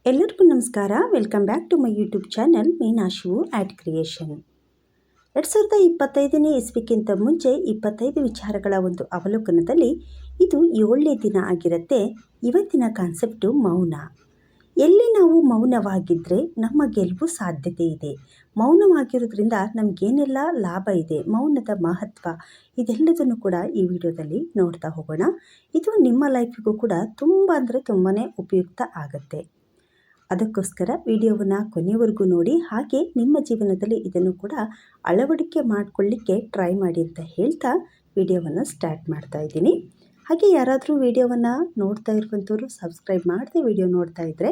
ಎಲ್ಲರಿಗೂ ನಮಸ್ಕಾರ. Welcome back to my YouTube channel Meenashu ad creation. 2025ನೇ ಇಸ್ವಿಗಿಂತ ಮುಂಚೆ 25 ವಿಚಾರಗಳ ಒಂದು ಅವಲೋಕನದಲ್ಲಿ ಇದು 7ನೇ ದಿನ ಆಗಿರುತ್ತೆ. ಇವತ್ತಿನ ಕಾನ್ಸೆಪ್ಟು ಮೌನ. ಎಲ್ಲಿ ನಾವು ಮೌನವಾಗಿದ್ದರೆ ನಮ್ಮ ಗೆಲುವು ಸಾಧ್ಯತೆ ಇದೆ. ಮೌನವಾಗಿರೋದ್ರಿಂದ ನಮಗೇನೆಲ್ಲ ಲಾಭ ಇದೆ, ಮೌನದ ಮಹತ್ವ, ಇದೆಲ್ಲದನ್ನು ಕೂಡ ಈ ವಿಡಿಯೋದಲ್ಲಿ ನೋಡ್ತಾ ಹೋಗೋಣ. ಇದು ನಿಮ್ಮ ಲೈಫಿಗೂ ಕೂಡ ತುಂಬ ಅಂದರೆ ತುಂಬಾ ಉಪಯುಕ್ತ ಆಗುತ್ತೆ. ಅದಕ್ಕೋಸ್ಕರ ವಿಡಿಯೋವನ್ನು ಕೊನೆವರೆಗೂ ನೋಡಿ, ಹಾಗೆ ನಿಮ್ಮ ಜೀವನದಲ್ಲಿ ಇದನ್ನು ಕೂಡ ಅಳವಡಿಕೆ ಮಾಡಿಕೊಳ್ಳಿಕ್ಕೆ ಟ್ರೈ ಮಾಡಿ ಅಂತ ಹೇಳ್ತಾ ವಿಡಿಯೋವನ್ನು ಸ್ಟಾರ್ಟ್ ಮಾಡ್ತಾ ಇದ್ದೀನಿ. ಹಾಗೆ ಯಾರಾದರೂ ವಿಡಿಯೋವನ್ನು ನೋಡ್ತಾ ಇರುವಂಥವ್ರು ಸಬ್ಸ್ಕ್ರೈಬ್ ಮಾಡದೆ ವಿಡಿಯೋ ನೋಡ್ತಾ ಇದ್ದರೆ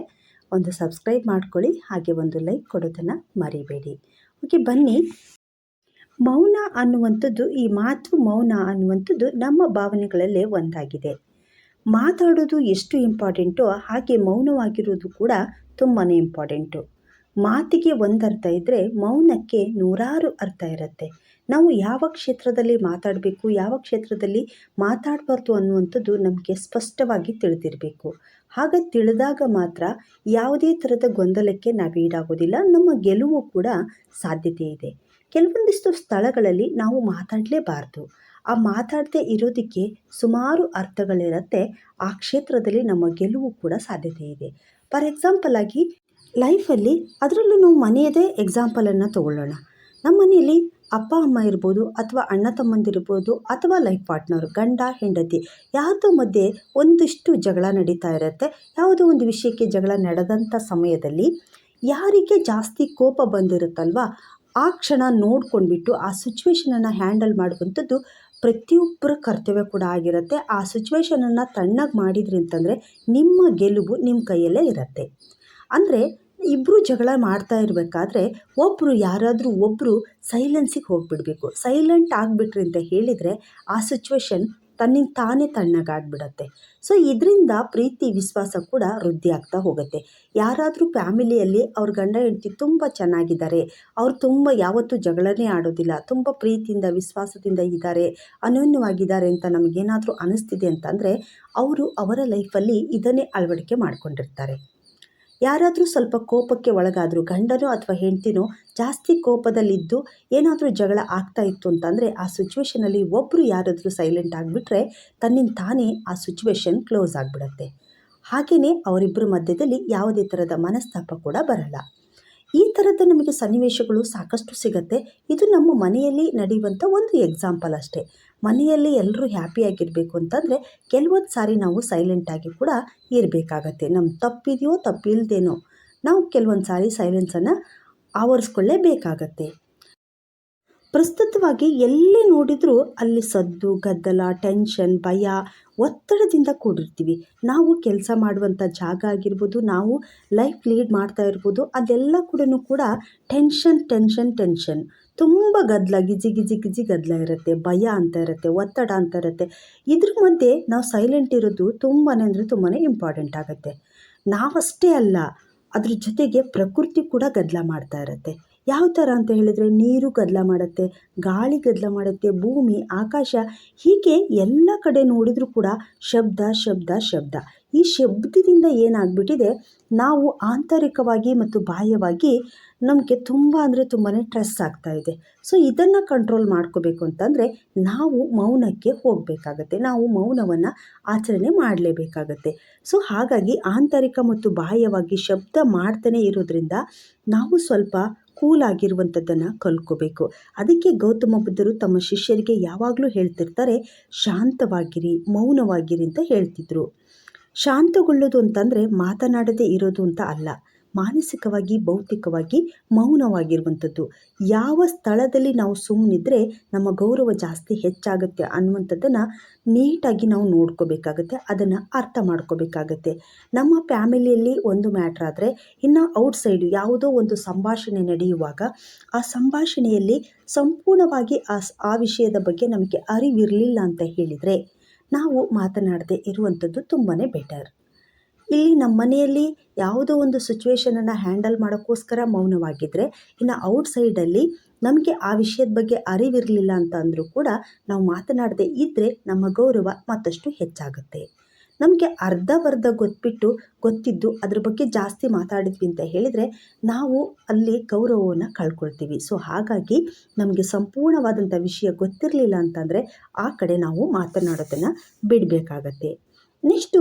ಒಂದು ಸಬ್ಸ್ಕ್ರೈಬ್ ಮಾಡ್ಕೊಳ್ಳಿ, ಹಾಗೆ ಒಂದು ಲೈಕ್ ಕೊಡೋದನ್ನು ಮರಿಬೇಡಿ. ಓಕೆ, ಬನ್ನಿ. ಮೌನ ಅನ್ನುವಂಥದ್ದು, ಈ ಮೌನ ಅನ್ನುವಂಥದ್ದು ನಮ್ಮ ಭಾವನೆಗಳಲ್ಲೇ ಒಂದಾಗಿದೆ. ಮಾತಾಡೋದು ಎಷ್ಟು ಇಂಪಾರ್ಟೆಂಟೋ ಹಾಗೆ ಮೌನವಾಗಿರೋದು ಕೂಡ ತುಂಬಾ ಇಂಪಾರ್ಟೆಂಟು. ಮಾತಿಗೆ ಒಂದು ಅರ್ಥ ಇದ್ದರೆ ಮೌನಕ್ಕೆ ನೂರಾರು ಅರ್ಥ ಇರುತ್ತೆ. ನಾವು ಯಾವ ಕ್ಷೇತ್ರದಲ್ಲಿ ಮಾತಾಡಬೇಕು, ಯಾವ ಕ್ಷೇತ್ರದಲ್ಲಿ ಮಾತಾಡಬಾರ್ದು ಅನ್ನುವಂಥದ್ದು ನಮಗೆ ಸ್ಪಷ್ಟವಾಗಿ ತಿಳಿದಿರಬೇಕು. ಹಾಗ ತಿಳಿದಾಗ ಮಾತ್ರ ಯಾವುದೇ ಥರದ ಗೊಂದಲಕ್ಕೆ ನಾವು ಈಡಾಗೋದಿಲ್ಲ, ನಮ್ಮ ಗೆಲುವು ಕೂಡ ಸಾಧ್ಯತೆ ಇದೆ. ಕೆಲವೊಂದಿಷ್ಟು ಸ್ಥಳಗಳಲ್ಲಿ ನಾವು ಮಾತಾಡಲೇಬಾರ್ದು. ಆ ಮಾತಾಡದೆ ಇರೋದಕ್ಕೆ ಸುಮಾರು ಅರ್ಥಗಳಿರುತ್ತೆ. ಆ ಕ್ಷೇತ್ರದಲ್ಲಿ ನಮ್ಮ ಗೆಲುವು ಕೂಡ ಸಾಧ್ಯತೆ ಇದೆ. ಫಾರ್ ಎಕ್ಸಾಂಪಲ್ ಆಗಿ ಲೈಫಲ್ಲಿ, ಅದರಲ್ಲೂ ನಾವು ಮನೆಯದೇ ಎಕ್ಸಾಂಪಲನ್ನು ತಗೊಳ್ಳೋಣ. ನಮ್ಮ ಮನೆಯಲ್ಲಿ ಅಪ್ಪ ಅಮ್ಮ ಇರ್ಬೋದು, ಅಥವಾ ಅಣ್ಣ ತಮ್ಮಂದಿರ್ಬೋದು, ಅಥವಾ ಲೈಫ್ ಪಾರ್ಟ್ನರ್, ಗಂಡ ಹೆಂಡತಿ, ಯಾರ್ದೋ ಮಧ್ಯೆ ಒಂದಿಷ್ಟು ಜಗಳ ನಡೀತಾ ಇರುತ್ತೆ. ಯಾವುದೋ ಒಂದು ವಿಷಯಕ್ಕೆ ಜಗಳ ನಡೆದಂಥ ಸಮಯದಲ್ಲಿ ಯಾರಿಗೆ ಜಾಸ್ತಿ ಕೋಪ ಬಂದಿರುತ್ತಲ್ವ, ಆ ಕ್ಷಣ ನೋಡ್ಕೊಂಡ್ಬಿಟ್ಟು ಆ ಸಿಚುವೇಶನನ್ನು ಹ್ಯಾಂಡಲ್ ಮಾಡುವಂಥದ್ದು ಪ್ರತಿಯೊಬ್ಬರ ಕರ್ತವ್ಯ ಕೂಡ ಆಗಿರುತ್ತೆ. ಆ ಸಿಚುವೇಶನನ್ನು ತಣ್ಣಗೆ ಮಾಡಿದ್ರಿ ಅಂತಂದರೆ ನಿಮ್ಮ ಗೆಲುವು ನಿಮ್ಮ ಕೈಯಲ್ಲೇ ಇರುತ್ತೆ. ಅಂದರೆ ಇಬ್ಬರು ಜಗಳ ಮಾಡ್ತಾ ಇರಬೇಕಾದ್ರೆ ಯಾರಾದರೂ ಒಬ್ಬರು ಸೈಲೆನ್ಸಿಗೆ ಹೋಗಿಬಿಡಬೇಕು. ಸೈಲೆಂಟ್ ಆಗಿಬಿಟ್ರಿ ಅಂತ ಹೇಳಿದರೆ ಆ ಸಿಚುವೇಶನ್ ತನ್ನಿಂದ ತಾನೇ ತಣ್ಣಗಾಗ್ಬಿಡತ್ತೆ. ಸೊ ಇದರಿಂದ ಪ್ರೀತಿ ವಿಶ್ವಾಸ ಕೂಡ ವೃದ್ಧಿ ಆಗ್ತಾ ಹೋಗುತ್ತೆ. ಯಾರಾದರೂ ಫ್ಯಾಮಿಲಿಯಲ್ಲಿ ಅವ್ರ ಗಂಡ ಹೆಂಡತಿ ತುಂಬ ಚೆನ್ನಾಗಿದ್ದಾರೆ, ಅವ್ರು ತುಂಬ ಯಾವತ್ತೂ ಜಗಳನೇ ಆಡೋದಿಲ್ಲ, ತುಂಬ ಪ್ರೀತಿಯಿಂದ ವಿಶ್ವಾಸದಿಂದ ಇದ್ದಾರೆ, ಅನ್ಯೋನ್ಯವಾಗಿದ್ದಾರೆ ಅಂತ ನಮಗೇನಾದರೂ ಅನ್ನಿಸ್ತಿದೆ ಅಂತಂದರೆ ಅವರು ಅವರ ಲೈಫಲ್ಲಿ ಇದನ್ನೇ ಅಳವಡಿಕೆ ಮಾಡಿಕೊಂಡಿರ್ತಾರೆ. ಯಾರಾದರೂ ಸ್ವಲ್ಪ ಕೋಪಕ್ಕೆ ಒಳಗಾದರೂ, ಗಂಡನೋ ಅಥವಾ ಹೆಂಡ್ತಿನೋ ಜಾಸ್ತಿ ಕೋಪದಲ್ಲಿದ್ದು ಏನಾದರೂ ಜಗಳ ಆಗ್ತಾ ಇತ್ತು ಅಂತಂದರೆ ಆ ಸಿಚುವೇಷನಲ್ಲಿ ಒಬ್ಬರು ಯಾರಾದರೂ ಸೈಲೆಂಟ್ ಆಗಿಬಿಟ್ರೆ ತನ್ನಿಂದ ತಾನೇ ಆ ಸಿಚುವೇಶನ್ ಕ್ಲೋಸ್ ಆಗಿಬಿಡುತ್ತೆ. ಹಾಗೆಯೇ ಅವರಿಬ್ಬರ ಮಧ್ಯದಲ್ಲಿ ಯಾವುದೇ ಥರದ ಮನಸ್ತಾಪ ಕೂಡ ಬರಲ್ಲ. ಈ ಥರದ ನಮಗೆ ಸನ್ನಿವೇಶಗಳು ಸಾಕಷ್ಟು ಸಿಗುತ್ತೆ. ಇದು ನಮ್ಮ ಮನೆಯಲ್ಲಿ ನಡೆಯುವಂಥ ಒಂದು ಎಕ್ಸಾಂಪಲ್ ಅಷ್ಟೇ. ಮನೆಯಲ್ಲಿ ಎಲ್ಲರೂ ಹ್ಯಾಪಿಯಾಗಿರಬೇಕು ಅಂತಂದರೆ ಕೆಲವೊಂದು ಸಾರಿ ನಾವು ಸೈಲೆಂಟಾಗಿ ಕೂಡ ಇರಬೇಕಾಗತ್ತೆ. ನಮ್ಮ ತಪ್ಪಿದೆಯೋ ತಪ್ಪಿಲ್ದೇನೋ ನಾವು ಕೆಲವೊಂದು ಸಾರಿ ಸೈಲೆನ್ಸನ್ನು ಆವರಿಸ್ಕೊಳ್ಳೇಬೇಕಾಗತ್ತೆ. ಪ್ರಸ್ತುತವಾಗಿ ಎಲ್ಲಿ ನೋಡಿದರೂ ಅಲ್ಲಿ ಸದ್ದು, ಗದ್ದಲ, ಟೆನ್ಷನ್, ಭಯ, ಒತ್ತಡದಿಂದ ಕೂಡಿರ್ತೀವಿ. ನಾವು ಕೆಲಸ ಮಾಡುವಂಥ ಜಾಗ ಆಗಿರ್ಬೋದು, ನಾವು ಲೈಫ್ ಲೀಡ್ ಮಾಡ್ತಾ ಇರ್ಬೋದು, ಅದೆಲ್ಲ ಕೂಡ ಟೆನ್ಷನ್, ತುಂಬ ಗದ್ದಲ, ಗಿಜಿ ಗದ್ದಲ ಇರುತ್ತೆ, ಭಯ ಅಂತ ಇರುತ್ತೆ, ಒತ್ತಡ ಅಂತ ಇರುತ್ತೆ. ಇದ್ರ ಮಧ್ಯೆ ನಾವು ಸೈಲೆಂಟ್ ಇರೋದು ತುಂಬಾ ಅಂದರೆ ತುಂಬಾ ಇಂಪಾರ್ಟೆಂಟ್ ಆಗುತ್ತೆ. ನಾವಷ್ಟೇ ಅಲ್ಲ, ಅದ್ರ ಜೊತೆಗೆ ಪ್ರಕೃತಿ ಕೂಡ ಗದ್ದಲ ಮಾಡ್ತಾ ಇರುತ್ತೆ. ಯಾವ ಥರ ಅಂತ ಹೇಳಿದರೆ, ನೀರು ಗದ್ದಲ ಮಾಡುತ್ತೆ, ಗಾಳಿ ಗದ್ದಲ ಮಾಡುತ್ತೆ, ಭೂಮಿ, ಆಕಾಶ, ಹೀಗೆ ಎಲ್ಲ ಕಡೆ ನೋಡಿದರೂ ಕೂಡ ಶಬ್ದ. ಈ ಶಬ್ದದಿಂದ ಏನಾಗ್ಬಿಟ್ಟಿದೆ, ನಾವು ಆಂತರಿಕವಾಗಿ ಮತ್ತು ಬಾಹ್ಯವಾಗಿ ನಮಗೆ ತುಂಬ ಅಂದರೆ ತುಂಬಾ ಸ್ಟ್ರೆಸ್ ಆಗ್ತಾ ಇದೆ. ಸೊ ಇದನ್ನು ಕಂಟ್ರೋಲ್ ಮಾಡ್ಕೋಬೇಕು ಅಂತಂದರೆ ನಾವು ಮೌನಕ್ಕೆ ಹೋಗಬೇಕಾಗತ್ತೆ, ನಾವು ಮೌನವನ್ನು ಆಚರಣೆ ಮಾಡಲೇಬೇಕಾಗತ್ತೆ. ಸೊ ಹಾಗಾಗಿ ಆಂತರಿಕ ಮತ್ತು ಬಾಹ್ಯವಾಗಿ ಶಬ್ದ ಮಾಡ್ತಾನೆ ಇರೋದ್ರಿಂದ ನಾವು ಸ್ವಲ್ಪ ಕೂಲಾಗಿರುವಂಥದ್ದನ್ನು ಕಲ್ತ್ಕೋಬೇಕು. ಅದಕ್ಕೆ ಗೌತಮ ಬುದ್ಧರು ತಮ್ಮ ಶಿಷ್ಯರಿಗೆ ಯಾವಾಗಲೂ ಹೇಳ್ತಿರ್ತಾರೆ, ಶಾಂತವಾಗಿರಿ, ಮೌನವಾಗಿರಿ ಅಂತ ಹೇಳ್ತಿದ್ರು. ಶಾಂತಗೊಳ್ಳೋದು ಅಂತಂದರೆ ಮಾತನಾಡದೇ ಇರೋದು ಅಂತ ಅಲ್ಲ, ಮಾನಸಿಕವಾಗಿ ಭೌತಿಕವಾಗಿ ಮೌನವಾಗಿರುವಂಥದ್ದು. ಯಾವ ಸ್ಥಳದಲ್ಲಿ ನಾವು ಸುಮ್ಮನಿದ್ರೆ ನಮ್ಮ ಗೌರವ ಜಾಸ್ತಿ ಹೆಚ್ಚಾಗುತ್ತೆ ಅನ್ನುವಂಥದ್ದನ್ನು ನೀಟಾಗಿ ನಾವು ನೋಡ್ಕೋಬೇಕಾಗತ್ತೆ, ಅದನ್ನು ಅರ್ಥ ಮಾಡ್ಕೋಬೇಕಾಗತ್ತೆ. ನಮ್ಮ ಫ್ಯಾಮಿಲಿಯಲ್ಲಿ ಒಂದು ಮ್ಯಾಟ್ರ್ ಆದರೆ ಇನ್ನು ಔಟ್ಸೈಡು ಯಾವುದೋ ಒಂದು ಸಂಭಾಷಣೆ ನಡೆಯುವಾಗ ಆ ಸಂಭಾಷಣೆಯಲ್ಲಿ ಸಂಪೂರ್ಣವಾಗಿ ಆ ವಿಷಯದ ಬಗ್ಗೆ ನಮಗೆ ಅರಿವಿರಲಿಲ್ಲ ಅಂತ ಹೇಳಿದರೆ ನಾವು ಮಾತನಾಡದೆ ಇರುವಂಥದ್ದು ತುಂಬಾ ಬೆಟರ್. ಇಲ್ಲಿ ನಮ್ಮ ಮನೆಯಲ್ಲಿ ಯಾವುದೋ ಒಂದು ಸಿಚುವೇಶನನ್ನು ಹ್ಯಾಂಡಲ್ ಮಾಡೋಕ್ಕೋಸ್ಕರ ಮೌನವಾಗಿದ್ದರೆ, ಇನ್ನು ಔಟ್ಸೈಡಲ್ಲಿ ನಮಗೆ ಆ ವಿಷಯದ ಬಗ್ಗೆ ಅರಿವಿರಲಿಲ್ಲ ಅಂತ ಅಂದರೂ ಕೂಡ ನಾವು ಮಾತನಾಡದೇ ಇದ್ದರೆ ನಮ್ಮ ಗೌರವ ಮತ್ತಷ್ಟು ಹೆಚ್ಚಾಗುತ್ತೆ. ನಮಗೆ ಅರ್ಧವರ್ಧ ಗೊತ್ತಿದ್ದು ಅದ್ರ ಬಗ್ಗೆ ಜಾಸ್ತಿ ಮಾತಾಡಿದ್ವಿ ಅಂತ ಹೇಳಿದರೆ ನಾವು ಅಲ್ಲಿ ಗೌರವವನ್ನು ಕಳ್ಕೊಳ್ತೀವಿ. ಸೊ ಹಾಗಾಗಿ ನಮಗೆ ಸಂಪೂರ್ಣವಾದಂಥ ವಿಷಯ ಗೊತ್ತಿರಲಿಲ್ಲ ಅಂತಂದರೆ ಆ ಕಡೆ ನಾವು ಮಾತನಾಡೋದನ್ನು ಬಿಡಬೇಕಾಗತ್ತೆ. ನೆಕ್ಸ್ಟು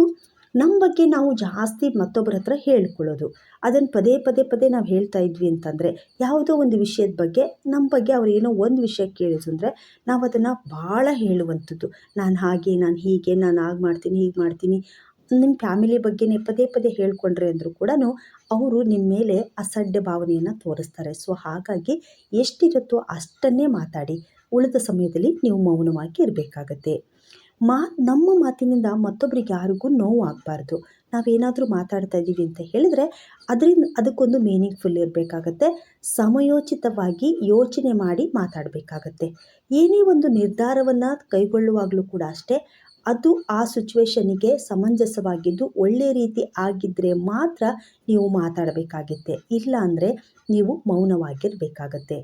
ನಮ್ಮ ಬಗ್ಗೆ ನಾವು ಜಾಸ್ತಿ ಮತ್ತೊಬ್ಬರ ಹತ್ರ ಹೇಳ್ಕೊಳ್ಳೋದು. ಅದನ್ನು ಪದೇ ನಾವು ಹೇಳ್ತಾ ಇದ್ವಿ ಅಂತಂದರೆ ಯಾವುದೋ ಒಂದು ವಿಷಯದ ಬಗ್ಗೆ ನಮ್ಮ ಬಗ್ಗೆ ಅವ್ರು ಏನೋ ಒಂದು ವಿಷಯ ಕೇಳಿದ್ರು ಅಂದರೆ ನಾವು ಅದನ್ನು ಭಾಳ ಹೇಳುವಂಥದ್ದು. ನಾನು ಹಾಗೆ, ನಾನು ಹೀಗೆ, ನಾನು ಹಾಗೆ ಮಾಡ್ತೀನಿ, ಹೀಗೆ ಮಾಡ್ತೀನಿ. ನಿಮ್ಮ ಫ್ಯಾಮಿಲಿ ಬಗ್ಗೆನೇ ಪದೇ ಹೇಳ್ಕೊಂಡ್ರೆ ಅಂದರೂ ಕೂಡ ಅವರು ನಿಮ್ಮ ಮೇಲೆ ಅಸಡ್ಡೆ ಭಾವನೆಯನ್ನು ತೋರಿಸ್ತಾರೆ. ಸೊ ಹಾಗಾಗಿ ಎಷ್ಟಿರುತ್ತೋ ಅಷ್ಟನ್ನೇ ಮಾತಾಡಿ, ಉಳಿದ ಸಮಯದಲ್ಲಿ ನೀವು ಮೌನವಾಗಿ ಇರಬೇಕಾಗತ್ತೆ. ನಮ್ಮ ಮಾತಿನಿಂದ ಮತ್ತೊಬ್ಬರಿಗೆ ಯಾರಿಗೂ ನೋವು ಆಗಬಾರ್ದು. ನಾವೇನಾದರೂ ಮಾತಾಡ್ತಾ ಇದ್ದೀವಿ ಅಂತ ಹೇಳಿದರೆ ಅದಕ್ಕೊಂದು ಮೀನಿಂಗ್ಫುಲ್ ಇರಬೇಕಾಗತ್ತೆ. ಸಮಯೋಚಿತವಾಗಿ ಯೋಚನೆ ಮಾಡಿ ಮಾತಾಡಬೇಕಾಗತ್ತೆ. ಏನೇ ಒಂದು ನಿರ್ಧಾರವನ್ನು ಕೈಗೊಳ್ಳುವಾಗಲೂ ಕೂಡ ಅಷ್ಟೇ, ಅದು ಆ ಸಿಚುವೇಶನಿಗೆ ಸಮಂಜಸವಾಗಿದ್ದು ಒಳ್ಳೆಯ ರೀತಿ ಆಗಿದ್ದರೆ ಮಾತ್ರ ನೀವು ಮಾತಾಡಬೇಕಾಗುತ್ತೆ. ಇಲ್ಲ ಅಂದರೆ ನೀವು ಮೌನವಾಗಿರಬೇಕಾಗತ್ತೆ.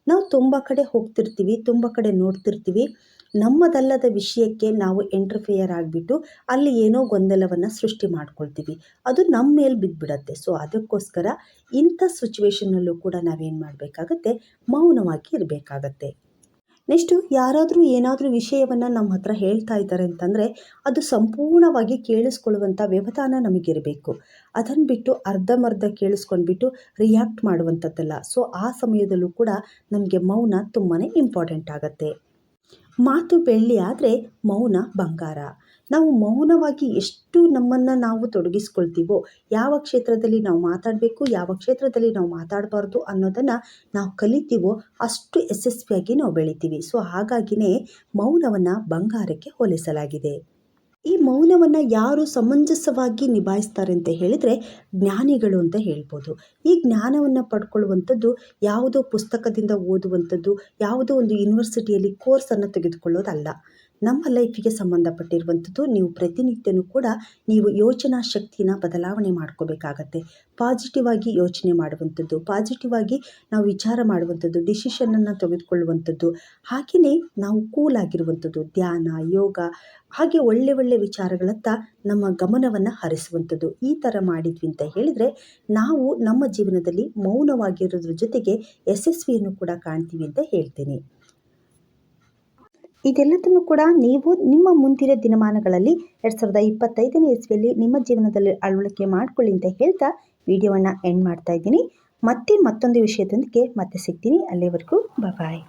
ನಾವು ತುಂಬ ಕಡೆ ಹೋಗ್ತಿರ್ತೀವಿ, ತುಂಬ ಕಡೆ ನೋಡ್ತಿರ್ತೀವಿ. ನಮ್ಮದಲ್ಲದ ವಿಷಯಕ್ಕೆ ನಾವು ಎಂಟರ್ಫಿಯರ್ ಆಗಿಬಿಟ್ಟು ಅಲ್ಲಿ ಏನೋ ಗೊಂದಲವನ್ನು ಸೃಷ್ಟಿ ಮಾಡ್ಕೊಳ್ತೀವಿ. ಅದು ನಮ್ಮ ಮೇಲೆ ಬಿದ್ದುಬಿಡತ್ತೆ. ಸೊ ಅದಕ್ಕೋಸ್ಕರ ಇಂಥ ಸಿಚುವೇಶನ್ನಲ್ಲೂ ಕೂಡ ನಾವೇನು ಮಾಡಬೇಕಾಗತ್ತೆ, ಮೌನವಾಗಿ ಇರಬೇಕಾಗತ್ತೆ. ನೆಕ್ಸ್ಟು ಯಾರಾದರೂ ಏನಾದರೂ ವಿಷಯವನ್ನು ನಮ್ಮ ಹತ್ರ ಹೇಳ್ತಾ ಇದ್ದಾರೆ ಅಂತಂದರೆ ಅದು ಸಂಪೂರ್ಣವಾಗಿ ಕೇಳಿಸ್ಕೊಳ್ಳುವಂಥ ವ್ಯವಧಾನ ನಮಗಿರಬೇಕು. ಅದನ್ನು ಬಿಟ್ಟು ಅರ್ಧಂಬರ್ಧ ಕೇಳಿಸ್ಕೊಂಡ್ಬಿಟ್ಟು ರಿಯಾಕ್ಟ್ ಮಾಡುವಂಥದ್ದಲ್ಲ. ಸೊ ಆ ಸಮಯದಲ್ಲೂ ಕೂಡ ನಮಗೆ ಮೌನ ತುಂಬಾ ಇಂಪಾರ್ಟೆಂಟ್ ಆಗುತ್ತೆ. ಮಾತು ಬೆಳ್ಳಿ ಆದರೆ ಮೌನ ಬಂಗಾರ. ನಾವು ಮೌನವಾಗಿ ಎಷ್ಟು ನಮ್ಮನ್ನು ನಾವು ತೊಡಗಿಸ್ಕೊಳ್ತೀವೋ, ಯಾವ ಕ್ಷೇತ್ರದಲ್ಲಿ ನಾವು ಮಾತಾಡಬೇಕು, ಯಾವ ಕ್ಷೇತ್ರದಲ್ಲಿ ನಾವು ಮಾತಾಡಬಾರ್ದು ಅನ್ನೋದನ್ನು ನಾವು ಕಲಿತೀವೋ ಅಷ್ಟು ಯಶಸ್ವಿಯಾಗಿ ನಾವು ಬೆಳಿತೀವಿ. ಸೊ ಹಾಗಾಗಿನೇ ಮೌನವನ್ನು ಬಂಗಾರಕ್ಕೆ ಹೋಲಿಸಲಾಗಿದೆ. ಈ ಮೌನವನ್ನು ಯಾರು ಸಮಂಜಸವಾಗಿ ನಿಭಾಯಿಸ್ತಾರೆ ಅಂತ ಹೇಳಿದರೆ ಜ್ಞಾನಿಗಳು ಅಂತ ಹೇಳ್ಬೋದು. ಈ ಜ್ಞಾನವನ್ನು ಪಡ್ಕೊಳ್ಳುವಂಥದ್ದು ಯಾವುದೋ ಪುಸ್ತಕದಿಂದ ಓದುವಂಥದ್ದು, ಯಾವುದೋ ಒಂದು ಯೂನಿವರ್ಸಿಟಿಯಲ್ಲಿ ಕೋರ್ಸನ್ನು ತೆಗೆದುಕೊಳ್ಳೋದಲ್ಲ. ನಮ್ಮ ಲೈಫಿಗೆ ಸಂಬಂಧಪಟ್ಟಿರುವಂಥದ್ದು. ನೀವು ಪ್ರತಿನಿತ್ಯನೂ ಕೂಡ ನೀವು ಯೋಚನಾ ಶಕ್ತಿನ ಬದಲಾವಣೆ ಮಾಡ್ಕೋಬೇಕಾಗತ್ತೆ. ಪಾಸಿಟಿವ್ ಆಗಿ ಯೋಚನೆ ಮಾಡುವಂಥದ್ದು, ಪಾಸಿಟಿವ್ ಆಗಿ ನಾವು ವಿಚಾರ ಮಾಡುವಂಥದ್ದು, ಡಿಸಿಷನನ್ನು ತೆಗೆದುಕೊಳ್ಳುವಂಥದ್ದು, ಹಾಗೆಯೇ ನಾವು ಕೂಲಾಗಿರುವಂಥದ್ದು, ಧ್ಯಾನ, ಯೋಗ, ಹಾಗೆ ಒಳ್ಳೆ ವಿಚಾರಗಳತ್ತ ನಮ್ಮ ಗಮನವನ್ನು ಹರಿಸುವಂಥದ್ದು. ಈ ಥರ ಮಾಡಿದ್ವಿ ಅಂತ ಹೇಳಿದರೆ ನಾವು ನಮ್ಮ ಜೀವನದಲ್ಲಿ ಮೌನವಾಗಿರೋದ್ರ ಜೊತೆಗೆ ಯಶಸ್ವಿಯನ್ನು ಕೂಡ ಕಾಣ್ತೀವಿ ಅಂತ ಹೇಳ್ತೀನಿ. ಇದೆಲ್ಲದನ್ನು ಕೂಡ ನೀವು ನಿಮ್ಮ ಮುಂದಿನ ದಿನಮಾನಗಳಲ್ಲಿ 2025ನೇ ಇಸ್ವಿಯಲ್ಲಿ ನಿಮ್ಮ ಜೀವನದಲ್ಲಿ ಅಳವಡಿಕೆ ಮಾಡಿಕೊಳ್ಳಿ ಅಂತ ಹೇಳ್ತಾ ವಿಡಿಯೋವನ್ನು ಎಂಡ್ ಮಾಡ್ತಾ ಇದ್ದೀನಿ. ಮತ್ತೊಂದು ವಿಷಯದೊಂದಿಗೆ ಮತ್ತೆ ಸಿಗ್ತೀನಿ. ಅಲ್ಲಿವರೆಗೂ ಬಾಯ್.